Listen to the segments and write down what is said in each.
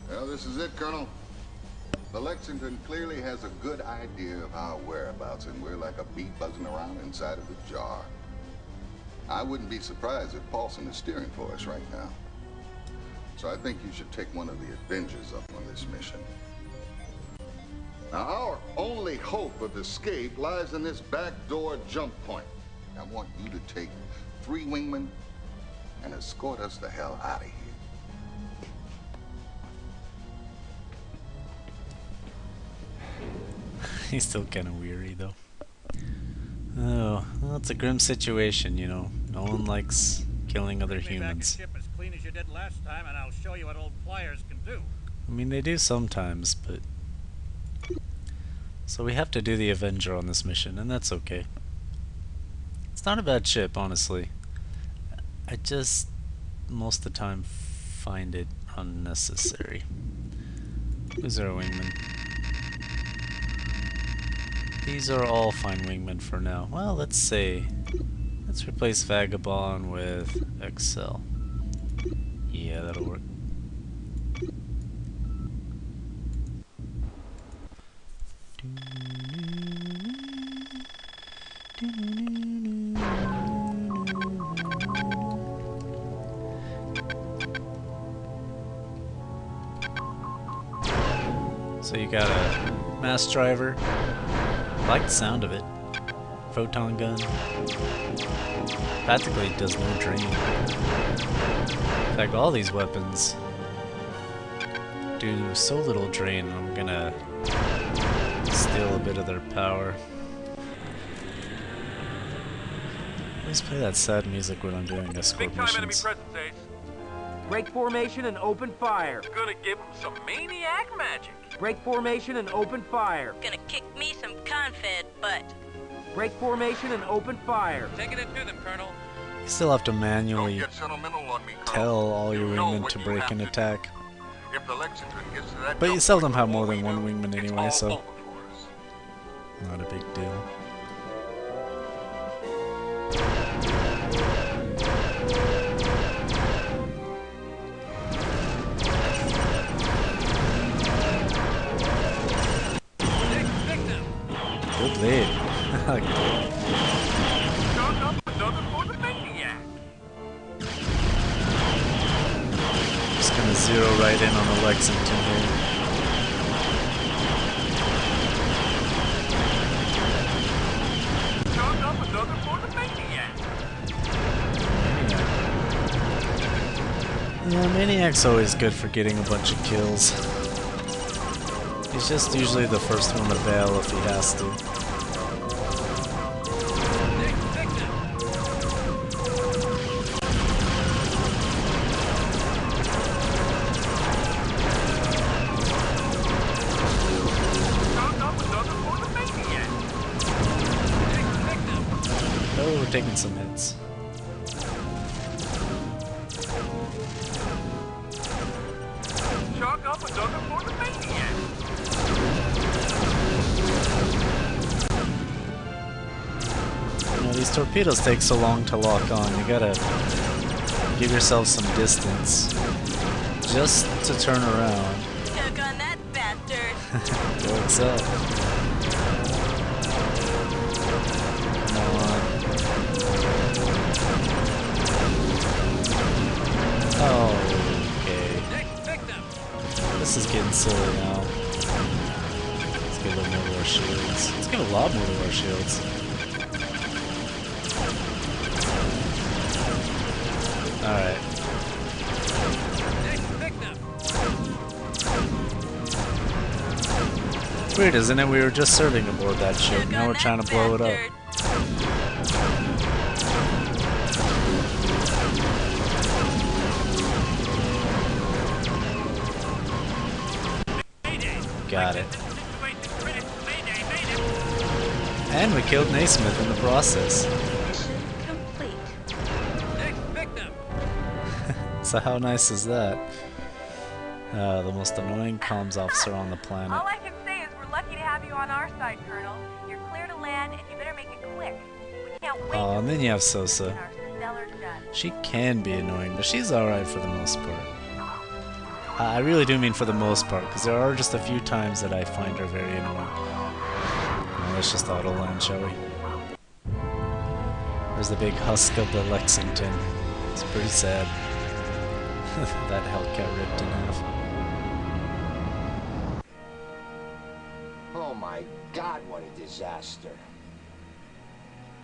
Well, this is it, Colonel. The Lexington clearly has a good idea of our whereabouts, and we're like a bee buzzing around inside of the jar. I wouldn't be surprised if Paulson is steering for us right now. So I think you should take one of the Avengers up on this mission. Now, our only hope of escape lies in this backdoor jump point. I want you to take 3 wingmen and escort us the hell out of here. He's still kind of weary, though. Oh, well, it's a grim situation, you know. No one likes killing other humans. Ship as clean as you did last time, and I'll show you what old pliers can do. I mean, they do sometimes, but... So we have to do the Avenger on this mission, and that's okay. It's not a bad ship, honestly. I just, most of the time, find it unnecessary. Who's our wingman? These are all fine wingmen for now. Well, let's see. Let's replace Vagabond with Excel. Yeah, that'll work. So you got a mass driver. I like the sound of it. Photon gun. Practically it does no drain. In fact, all these weapons do so little drain, I'm gonna steal a bit of their power. Please play that sad music when I'm doing escort missions. Enemy presence, Ace. Break formation and open fire. Gonna give him some maniac magic. Break formation and open fire. Gonna kick me some confed butt. Break formation and open fire. Taking it to them, Colonel. You still have to manually Don't get sentimental on me, Colonel. tell all your You know wingmen what to you break have and to do. attack. If the Lexington gets to that But you jump seldom point, have more all than we one do, wingman it's anyway, all so over for us. not a big deal. Good lead. Shot up another for the maniac. Just gonna zero right in on the Lexington here. Shot up another for the maniac. Yeah, Maniac's always good for getting a bunch of kills. He's just usually the first one to bail if he has to. Oh, we're taking some hits. Chalk up another for the maniac. You know, these torpedoes take so long to lock on. You gotta give yourself some distance just to turn around. Choke on that bastard. What's up? Come on. Oh, okay. This is getting silly now. Let's give a little more to our shields. Let's give a lot more to our shields. Alright. Weird, isn't it? We were just serving aboard that ship. Choke Now on we're that trying to blow it up. bastard. Got it. And we killed Naismith in the process. Mission complete. Next victim. So how nice is that? The most annoying comms officer on the planet. All I can say is we're lucky to have you on our side, Colonel. You're clear to land, and you better make it quick. We can't wait. Oh, and then you have Sosa. Our stellar gun. She can be annoying, but she's alright for the most part. I really do mean for the most part, because there are just a few times that I find her very annoying. Well, let's just auto land, shall we? There's the big husk of the Lexington. It's pretty sad. That Hellcat ripped in half. Oh my God, what a disaster.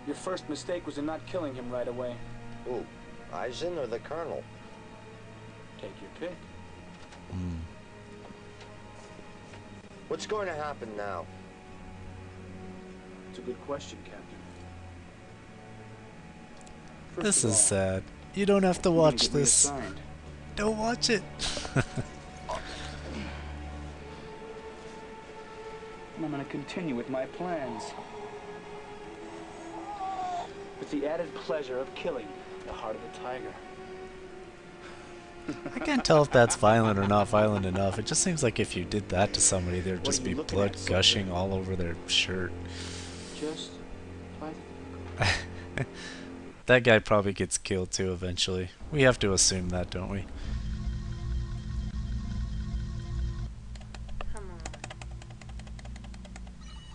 Your first mistake was in not killing him right away. Who, Eisen or the Colonel? Take your pick. What's going to happen now? It's a good question, Captain. This is sad. You don't have to watch this. Reassigned. Don't watch it. And I'm going to continue with my plans. With the added pleasure of killing the heart of the tiger. I can't tell if that's violent or not violent enough. It just seems like if you did that to somebody, there'd just be blood gushing all over their shirt. Just like... That guy probably gets killed too eventually. We have to assume that, don't we? Come on.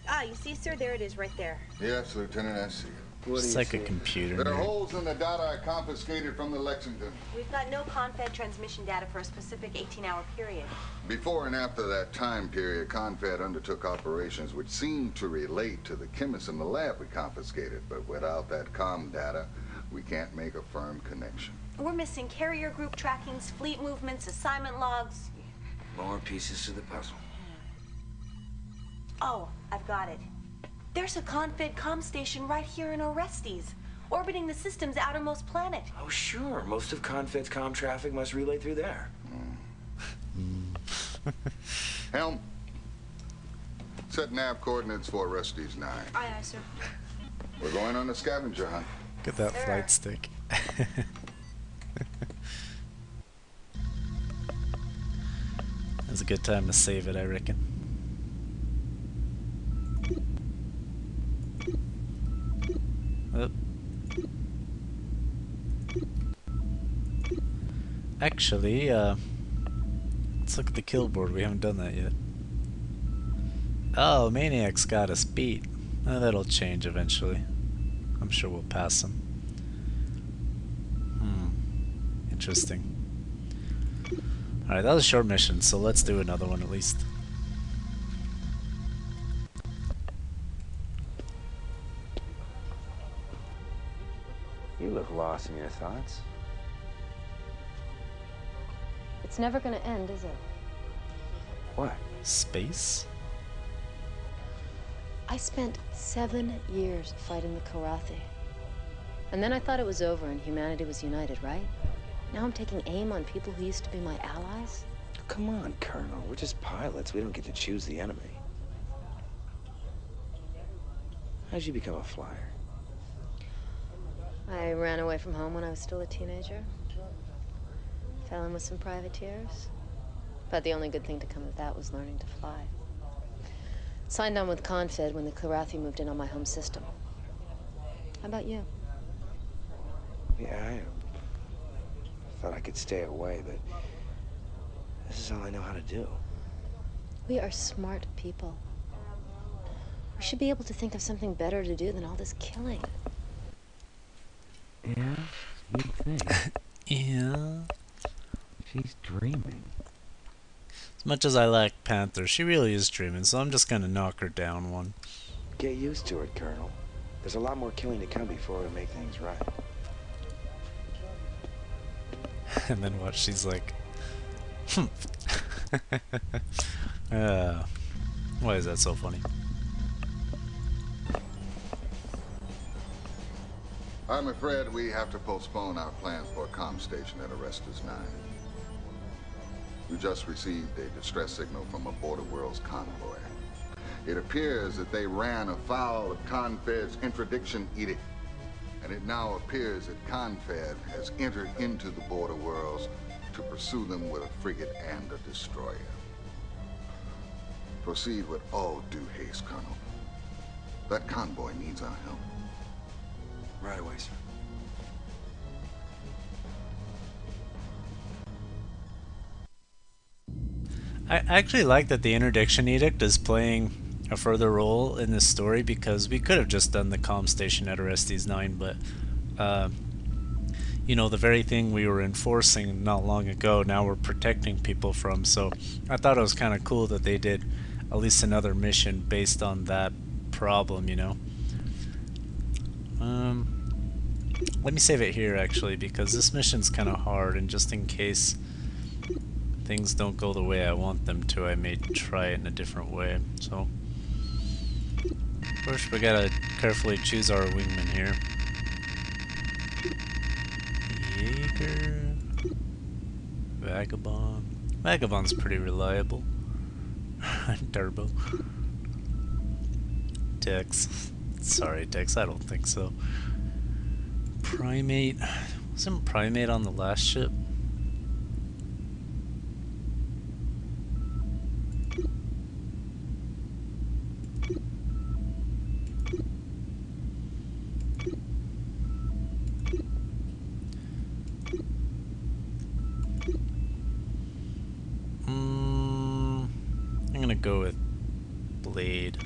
Ah, you see, sir? There it is, right there. Yes, Lieutenant, I see it. It's like a computer. There are nerd. holes in the data I confiscated from the Lexington. We've got no Confed transmission data for a specific 18-hour period. Before and after that time period, Confed undertook operations which seemed to relate to the chemists in the lab we confiscated, but without that comm data, we can't make a firm connection. We're missing carrier group trackings, fleet movements, assignment logs. More pieces to the puzzle. Oh, I've got it. There's a Confed comm station right here in Orestes, orbiting the system's outermost planet. Oh, sure. Most of Confed's comm traffic must relay through there. Helm, set nav coordinates for Orestes 9. Aye, aye, sir. We're going on a scavenger hunt. Look at that flight stick. That's a good time to save it, I reckon. Oh. Actually, let's look at the kill board. We haven't done that yet. Oh, Maniac's got us beat. That'll change eventually. I'm sure we'll pass him. Interesting. Alright, that was a short mission, so let's do another one at least. You look lost in your thoughts. It's never gonna end, is it? What? Space? I spent 7 years fighting the Karathi. And then I thought it was over and humanity was united, right? Now I'm taking aim on people who used to be my allies? Come on, Colonel. We're just pilots. We don't get to choose the enemy. How'd you become a flyer? I ran away from home when I was still a teenager. Fell in with some privateers. But the only good thing to come of that was learning to fly. Signed on with Confed when the Karathi moved in on my home system. How about you? Yeah, I thought I could stay away, but this is all I know how to do. We are smart people. We should be able to think of something better to do than all this killing. Yeah, you think. Yeah. She's dreaming. As much as I like Panther, she really is dreaming, so I'm just gonna knock her down one. Get used to it, Colonel. There's a lot more killing to come before we make things right. And then watch, she's like, why is that so funny? I'm afraid we have to postpone our plans for a comm station at Orestes 9. We just received a distress signal from a Border Worlds convoy. It appears that they ran afoul of Confed's interdiction edict, and it now appears that Confed has entered into the Border Worlds to pursue them with a frigate and a destroyer. Proceed with all due haste, Colonel. That convoy needs our help. Right away, sir. I actually like that the Interdiction Edict is playing a further role in this story, because we could have just done the comm station at Orestes 9, but you know, the very thing we were enforcing not long ago, now we're protecting people from. So I thought it was kind of cool that they did at least another mission based on that problem, you know. Let me save it here actually, because this mission's kind of hard, and just in case things don't go the way I want them to, I may try it in a different way. So first we gotta carefully choose our wingman here. Jaeger, Vagabond. Vagabond's pretty reliable. Turbo. Tex. Sorry, Tex, I don't think so. Primate. Wasn't Primate on the last ship? I'm gonna go with Blade.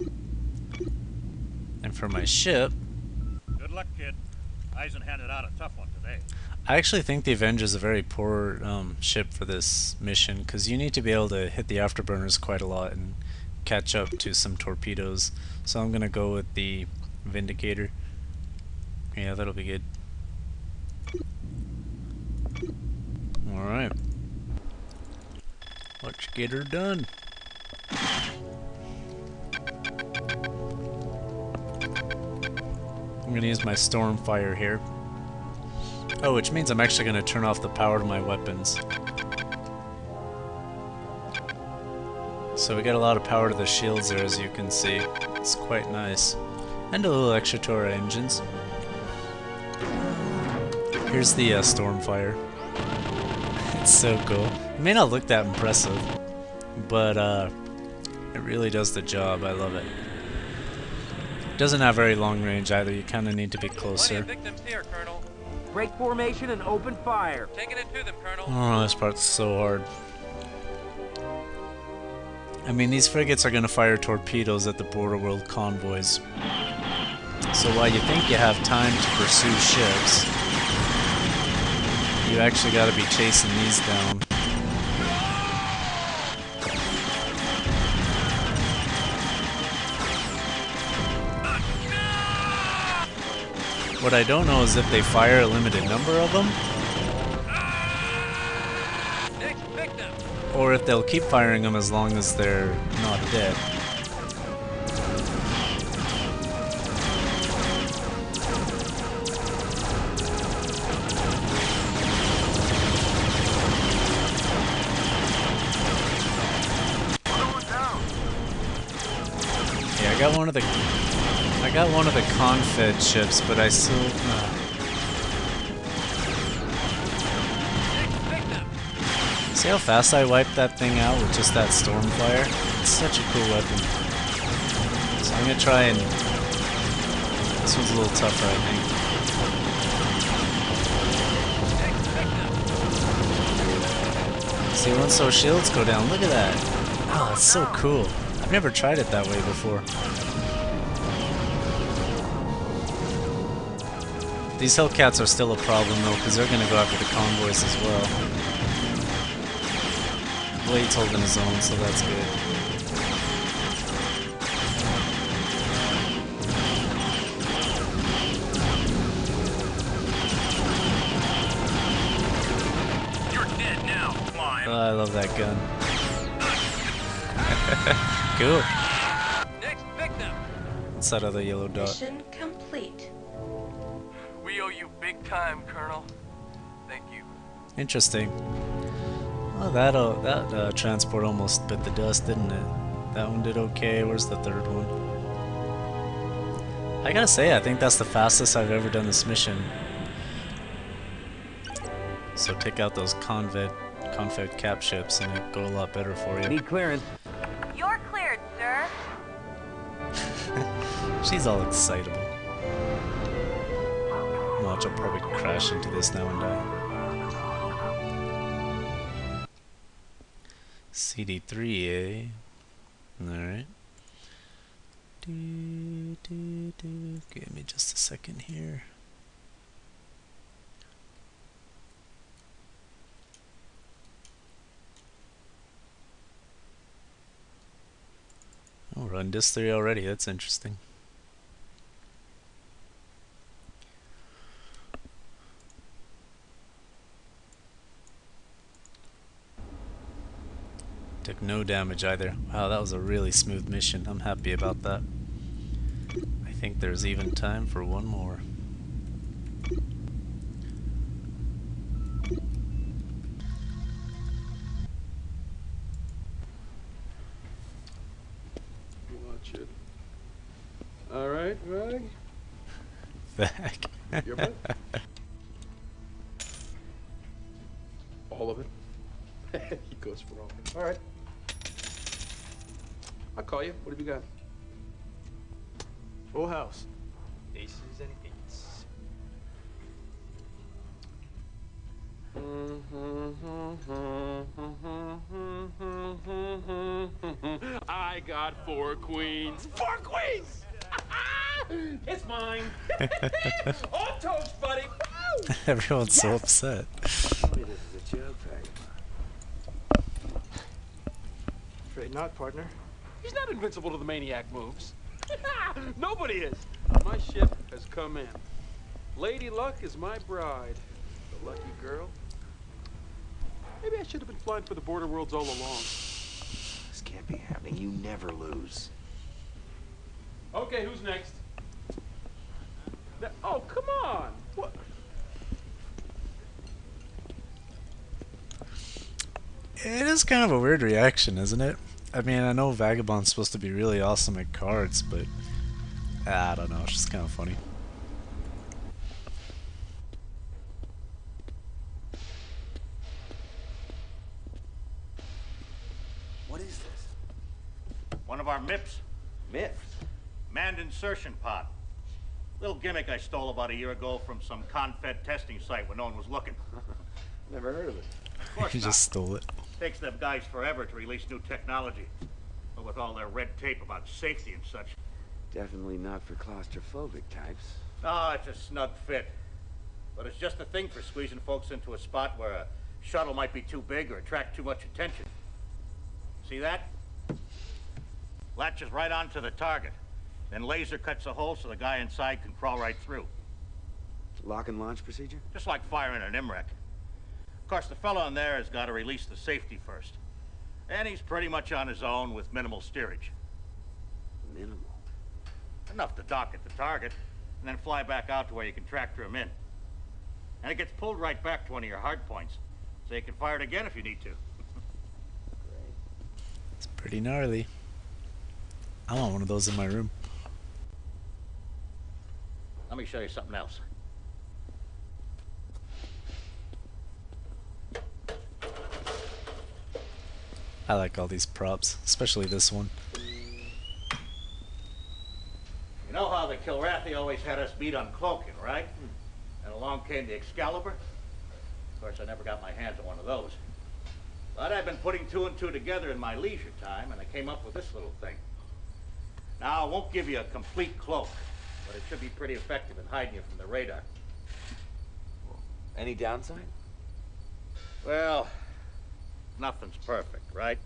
And for my ship, Good luck, kid. Eisen handed out a tough one today. I actually think the Avenger is a very poor ship for this mission, because you need to be able to hit the afterburners quite a lot and catch up to some torpedoes. So I'm gonna go with the Vindicator. Yeah, that'll be good. Alright. Let's get her done. I'm gonna use my Stormfire here. Oh, which means I'm actually gonna turn off the power to my weapons. So we got a lot of power to the shields there, as you can see. It's quite nice. And a little extra to our engines. Here's the Stormfire. It's so cool. It may not look that impressive, but it really does the job. I love it. Doesn't have very long range either. You kind of need to be closer. Victims here, Colonel. Break formation and open fire. Taking it to them, Colonel. Oh, this part's so hard. I mean, these frigates are going to fire torpedoes at the Border World convoys. So while you think you have time to pursue ships, you actually got to be chasing these down. What I don't know is if they fire a limited number of them, or if they'll keep firing them as long as they're not dead. Yeah, I got one of the Confed ships, but I still see how fast I wiped that thing out with just that Stormfire? It's such a cool weapon. So I'm gonna try and... This one's a little tougher, I think. See, once those shields go down, look at that! Oh, it's so cool. I've never tried it that way before. These Hellcats are still a problem though, because they're gonna go after the convoys as well. Blade's holding his own, so that's good. You're dead now. Climb. Oh, I love that gun. Cool. Next victim. What's that other yellow dot? Mission complete. We owe you big time, Colonel. Thank you. Interesting. Well, that transport almost bit the dust, didn't it? That one did okay. Where's the third one? I gotta say, I think that's the fastest I've ever done this mission. So take out those Confed cap ships and it'll go a lot better for you. Need clearance. You're cleared, sir. She's all excitable. Watch, I'll probably crash into this now and die. CD3, eh? Alright. Give me just a second here. Oh, we're on disc 3 already. That's interesting. Took no damage either. Wow, that was a really smooth mission. I'm happy about that. I think there's even time for one more. Watch it. Alright, Vag? Vag. Your butt? All of it? He goes for all of it. Alright. I'll call you. What have you got? Full house. Aces and eights. I got 4 queens. 4 queens! It's mine. All toast, buddy. Everyone's so upset. Tell me this is a joke, Vagabond. Afraid not, partner. He's not invincible to the maniac moves. Nobody is. My ship has come in. Lady Luck is my bride. The lucky girl. Maybe I should have been flying for the border worlds all along. This can't be happening. You never lose. Okay, who's next? Oh, come on. What? It is kind of a weird reaction, isn't it? I mean, I know Vagabond's supposed to be really awesome at cards, but I don't know, it's just kind of funny. What is this? One of our MIPs. Myth. Manned insertion pod. Little gimmick I stole about a year ago from some confed testing site when no one was looking. Never heard of it. Of course He not. just stole it. Takes them guys forever to release new technology. But with all their red tape about safety and such. Definitely not for claustrophobic types. Oh, it's a snug fit. But it's just a thing for squeezing folks into a spot where a shuttle might be too big or attract too much attention. See that? Latches right onto the target. Then laser cuts a hole so the guy inside can crawl right through. Lock and launch procedure? Just like firing an MREC. Of course, the fellow in there has got to release the safety first. And he's pretty much on his own with minimal steerage. Minimal. Enough to dock at the target, and then fly back out to where you can tractor him in. And it gets pulled right back to one of your hard points, so you can fire it again if you need to. It's pretty gnarly. I want one of those in my room. Let me show you something else. I like all these props, especially this one. You know how the Kilrathi always had us beat on cloaking, right? And along came the Excalibur. Of course, I never got my hands on one of those. But I've been putting 2 and 2 together in my leisure time, and I came up with this little thing. Now, I won't give you a complete cloak, but it should be pretty effective in hiding you from the radar. Any downside? Well, nothing's perfect, right?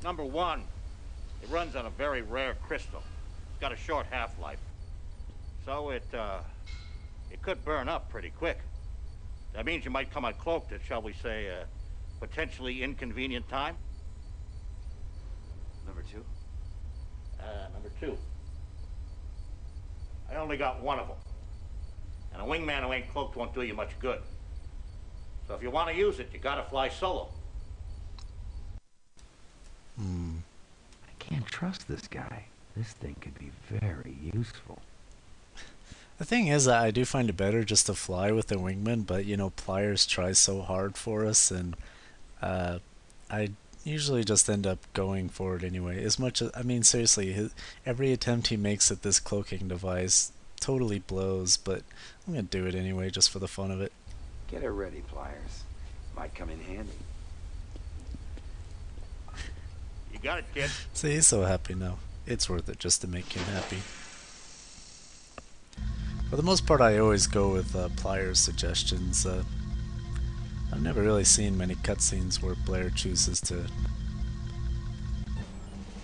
Number 1, it runs on a very rare crystal. It's got a short half-life. So it could burn up pretty quick. That means you might come uncloaked at, shall we say, a potentially inconvenient time. Number 2? Number 2. I only got one of them. And a wingman who ain't cloaked won't do you much good. So if you want to use it, you gotta fly solo. I can't trust this guy. This thing could be very useful. The thing is that I do find it better just to fly with the wingman, but you know, Pliers tries so hard for us, and I usually just end up going for it anyway. As much as, I mean, seriously, every attempt he makes at this cloaking device totally blows, but I'm gonna do it anyway just for the fun of it. Get her ready, Pliers. Might come in handy. You got it, kid. See, he's so happy now. It's worth it just to make him happy. For the most part, I always go with Pliers' suggestions. I've never really seen many cutscenes where Blair chooses to...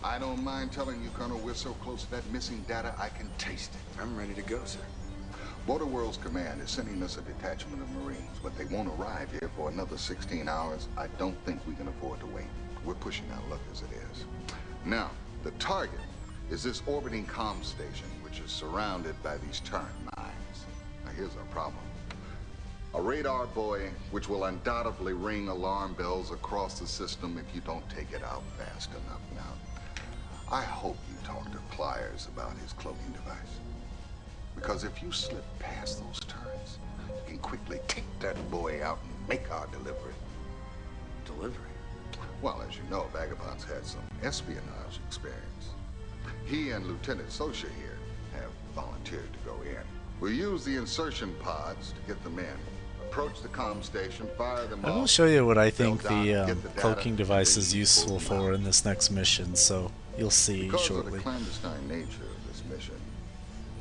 I don't mind telling you, Colonel, we're so close to that missing data, I can taste it. I'm ready to go, sir. Border World's command is sending us a detachment of Marines, but they won't arrive here for another 16 hours. I don't think we can afford to wait. We're pushing our luck as it is. Now, the target is this orbiting comm station, which is surrounded by these turret mines. Now, here's our problem. A radar buoy, which will undoubtedly ring alarm bells across the system if you don't take it out fast enough. Now, I hope you talk to Pliers about his cloaking device. Because if you slip past those turrets, you can quickly take that buoy out and make our delivery. Delivery? Well, as you know, Vagabond's had some espionage experience. He and Lieutenant Sosha here have volunteered to go in. We'll use the insertion pods to get them in. Approach the comm station, fire them I will off. show you what I think They'll the get data, cloaking device and is then useful pull them for out. in this next mission, so you'll see Because of shortly. the clandestine nature of this mission,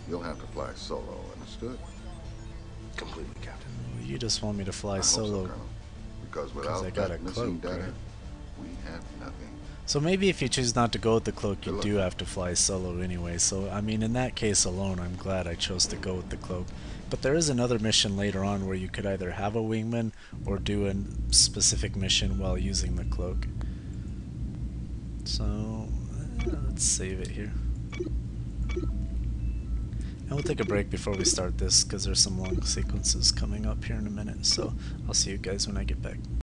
you'll have to fly solo, understood? Completely, Captain. You just want me to fly I hope so, solo Colonel. Because because without I got a that missing cloak, data, right? we have nothing. So maybe if you choose not to go with the cloak, you Good do luck. have to fly solo anyway. So, I mean, in that case alone, I'm glad I chose to go with the cloak. But there is another mission later on where you could either have a wingman or do a specific mission while using the cloak. So, let's save it here. And we'll take a break before we start this because there's some long sequences coming up here in a minute. So, I'll see you guys when I get back.